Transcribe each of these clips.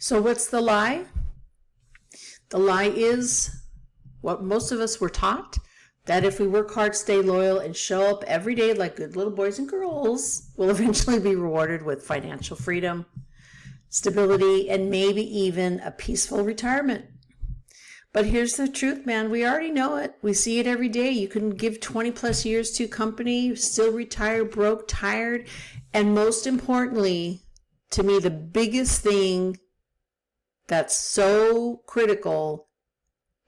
So what's the lie? The lie is what most of us were taught, that if we work hard, stay loyal, and show up every day like good little boys and girls, we'll eventually be rewarded with financial freedom, stability, and maybe even a peaceful retirement. But here's the truth, man. We already know it. We see it every day. You can give 20 plus years to a company, still retire broke, tired, and most importantly, to me, the biggest thing that's so critical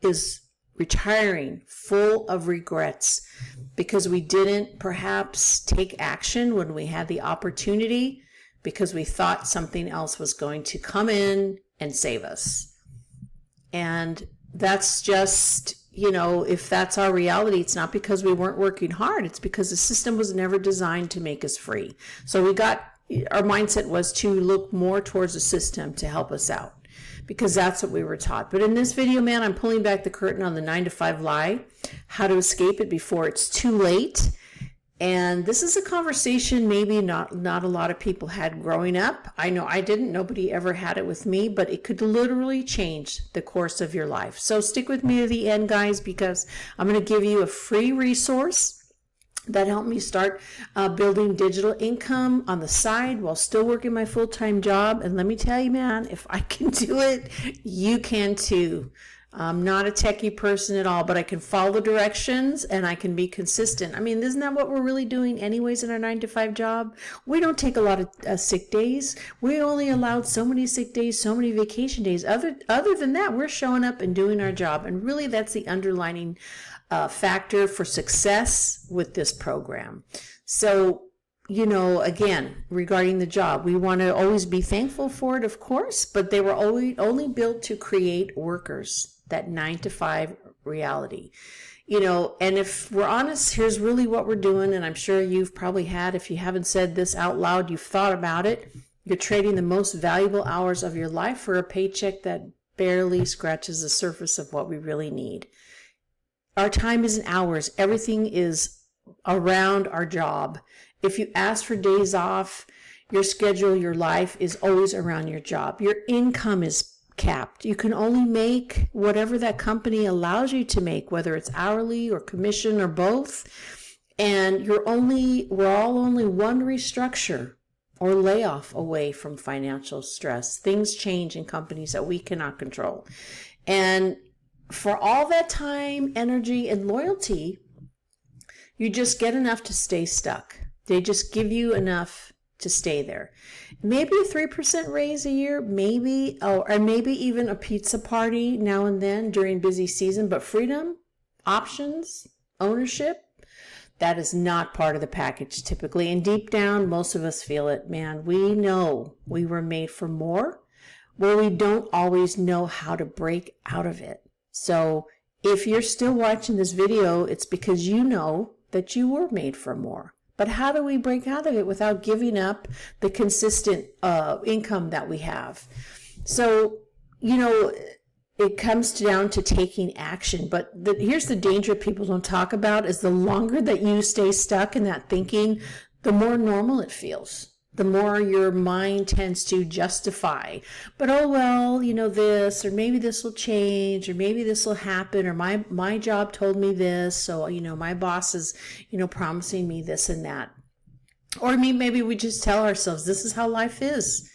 is retiring full of regrets because we didn't perhaps take action when we had the opportunity because we thought something else was going to come in and save us. And that's just, if that's our reality, it's not because we weren't working hard. It's because the system was never designed to make us free. So our mindset was to look more towards the system to help us out, because that's what we were taught. But in this video, man, I'm pulling back the curtain on the 9-to-5 lie, how to escape it before it's too late. And this is a conversation maybe not a lot of people had growing up. I know I didn't. Nobody ever had it with me, but it could literally change the course of your life. So stick with me to the end, guys, because I'm going to give you a free resource that helped me start building digital income on the side while still working my full-time job. And let me tell you, man, if I can do it, you can too. I'm not a techie person at all, but I can follow directions and I can be consistent. I mean, isn't that what we're really doing anyways in our 9-to-5 job? We don't take a lot of sick days. We only allowed so many sick days, so many vacation days. Other than that, we're showing up and doing our job. And really, that's the underlining factor for success with this program. So, again, regarding the job, we want to always be thankful for it, of course, but they were only built to create workers, that 9-to-5 reality. And if we're honest, here's really what we're doing, and I'm sure you've probably had, if you haven't said this out loud, you've thought about it. You're trading the most valuable hours of your life for a paycheck that barely scratches the surface of what we really need. Our time isn't ours. Everything is around our job. If you ask for days off, your schedule, your life is always around your job. Your income is capped. You can only make whatever that company allows you to make, whether it's hourly or commission or both. And we're all only one restructure or layoff away from financial stress. Things change in companies that we cannot control. And for all that time, energy, and loyalty, you just get enough to stay stuck. They just give you enough to stay there. Maybe a 3% raise a year, maybe, or maybe even a pizza party now and then during busy season. But freedom, options, ownership, that is not part of the package typically. And deep down, most of us feel it, man. We know we were made for more, where we don't always know how to break out of it. So if you're still watching this video, it's because you know that you were made for more. But how do we break out of it without giving up the consistent income that we have? So, it comes down to taking action. But here's the danger people don't talk about is the longer that you stay stuck in that thinking, the more normal it feels. The more your mind tends to justify. But, this, or maybe this will change, or maybe this will happen, or my job told me this, so, my boss is, promising me this and that. Or maybe we just tell ourselves this is how life is.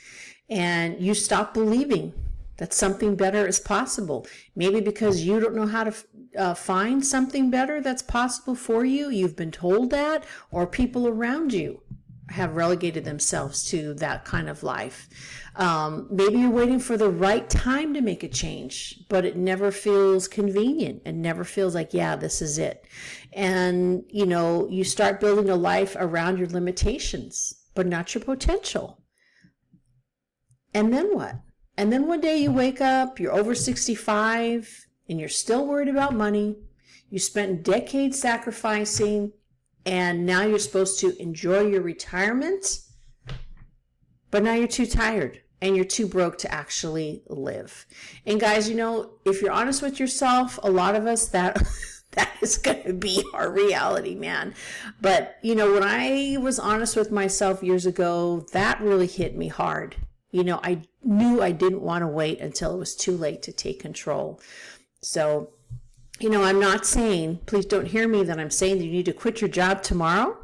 And you stop believing that something better is possible. Maybe because you don't know how to find something better that's possible for you. You've been told that, or people around you have relegated themselves to that kind of life. Maybe you're waiting for the right time to make a change, but it never feels convenient and never feels like, yeah, this is it. And, you start building a life around your limitations, but not your potential. And then what? And then one day you wake up, you're over 65, and you're still worried about money. You spent decades sacrificing, and now you're supposed to enjoy your retirement, but now you're too tired and you're too broke to actually live. And guys, if you're honest with yourself, a lot of us, that is going to be our reality, man. But, when I was honest with myself years ago, that really hit me hard. I knew I didn't want to wait until it was too late to take control. So, I'm not saying, please don't hear me, that I'm saying that you need to quit your job tomorrow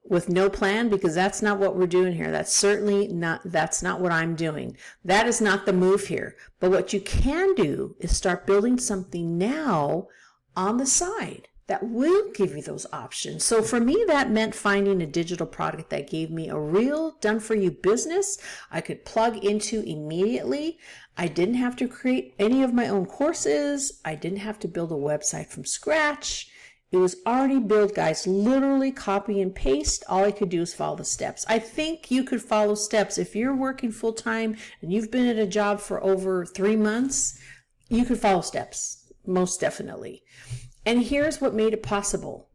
with no plan, because that's not what we're doing here. That's not what I'm doing. That is not the move here. But what you can do is start building something now on the side that will give you those options. So for me, that meant finding a digital product that gave me a real done-for-you business I could plug into immediately. I didn't have to create any of my own courses. I didn't have to build a website from scratch. It was already built, guys. Literally copy and paste. All I could do is follow the steps. I think you could follow steps. If you're working full-time and you've been at a job for over 3 months, you could follow steps, most definitely. And here's what made it possible.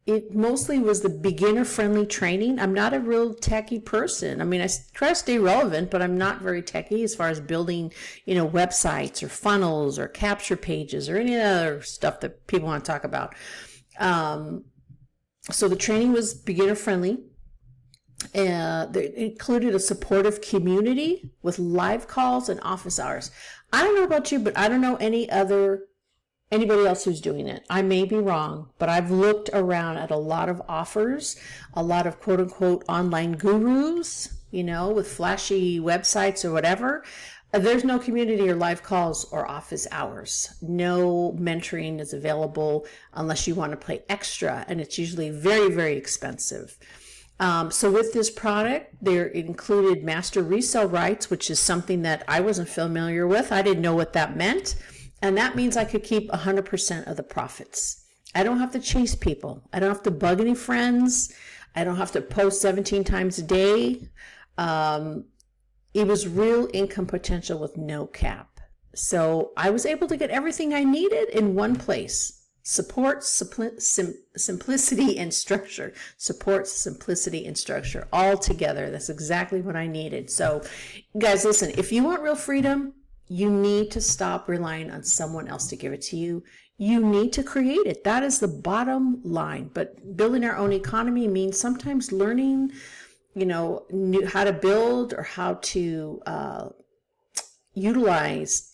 It mostly was the beginner-friendly training. I'm not a real techie person. I mean, I try to stay relevant, but I'm not very techie as far as building, websites or funnels or capture pages or any other stuff that people want to talk about. So the training was beginner-friendly. It included a supportive community with live calls and office hours. I don't know about you, but I don't know anybody else who's doing it. I may be wrong, but I've looked around at a lot of offers, a lot of quote unquote online gurus, with flashy websites or whatever. There's no community or live calls or office hours. No mentoring is available unless you want to pay extra, and it's usually very, very expensive. So with this product, it included master resale rights, which is something that I wasn't familiar with. I didn't know what that meant. And that means I could keep 100% of the profits. I don't have to chase people. I don't have to bug any friends. I don't have to post 17 times a day. It was real income potential with no cap. So I was able to get everything I needed in one place. Support, simplicity, and structure. Support, simplicity, and structure all together. That's exactly what I needed. So guys, listen, if you want real freedom, you need to stop relying on someone else to give it to you. You need to create it. That is the bottom line. But building our own economy means sometimes learning, how to build or how to utilize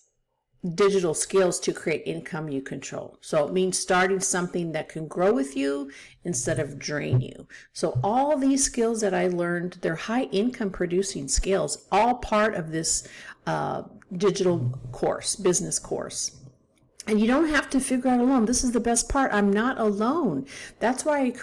digital skills to create income you control. So it means starting something that can grow with you instead of drain you. So all these skills that I learned, they're high income producing skills, all part of this digital course, business course. And you don't have to figure out alone. This is the best part. I'm not alone. That's why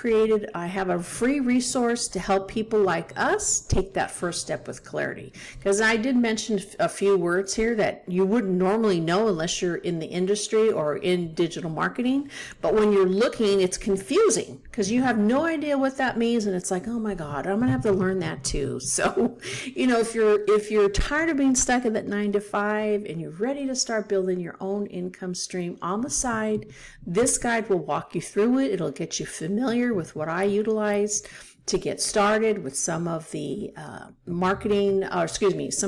I have a free resource to help people like us take that first step with clarity. Because I did mention a few words here that you wouldn't normally know unless you're in the industry or in digital marketing. But when you're looking, it's confusing because you have no idea what that means. And it's like, oh my God, I'm going to have to learn that too. So, if you're tired of being stuck in that 9 to 5 and you're ready to start building your own income stream on the side, this guide will walk you through it. It'll get you familiar with what I utilized to get started with some of the some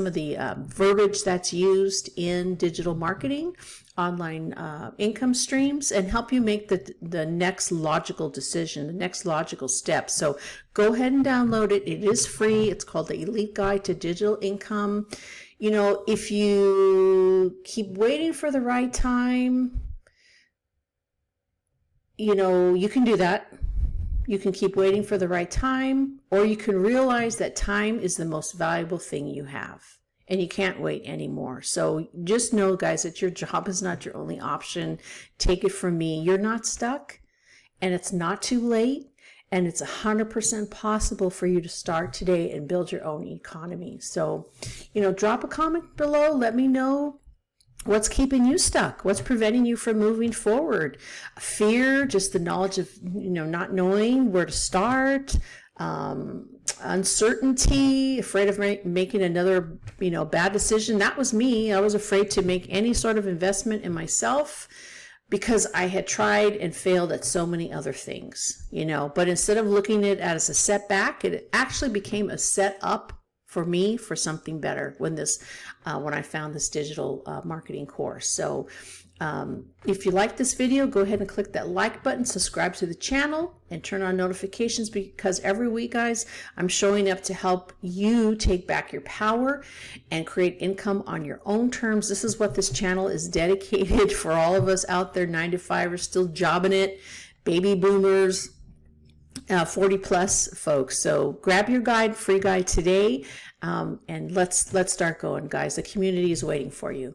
of the verbiage that's used in digital marketing, online income streams, and help you make the next logical decision, the next logical step. So go ahead and download it. It is free. It's called the Elite Guide to Digital Income. If you keep waiting for the right time, you can do that. You can keep waiting for the right time, or you can realize that time is the most valuable thing you have and you can't wait anymore. So just know, guys, that your job is not your only option. Take it from me. You're not stuck, and it's not too late. And it's 100% possible for you to start today and build your own economy. So, drop a comment below. Let me know what's keeping you stuck. What's preventing you from moving forward? Fear, just the knowledge of, not knowing where to start. Uncertainty, afraid of making another, bad decision. That was me. I was afraid to make any sort of investment in myself, because I had tried and failed at so many other things, but instead of looking at it as a setback, it actually became a set up for me for something better when I found this digital marketing course. So if you like this video, go ahead and click that like button, subscribe to the channel, and turn on notifications, because every week, guys, I'm showing up to help you take back your power and create income on your own terms. This is what this channel is dedicated for all of us out there, 9 to 5 are still jobbing it, baby boomers, 40 plus folks. So grab your free guide today, and let's start going, guys. The community is waiting for you.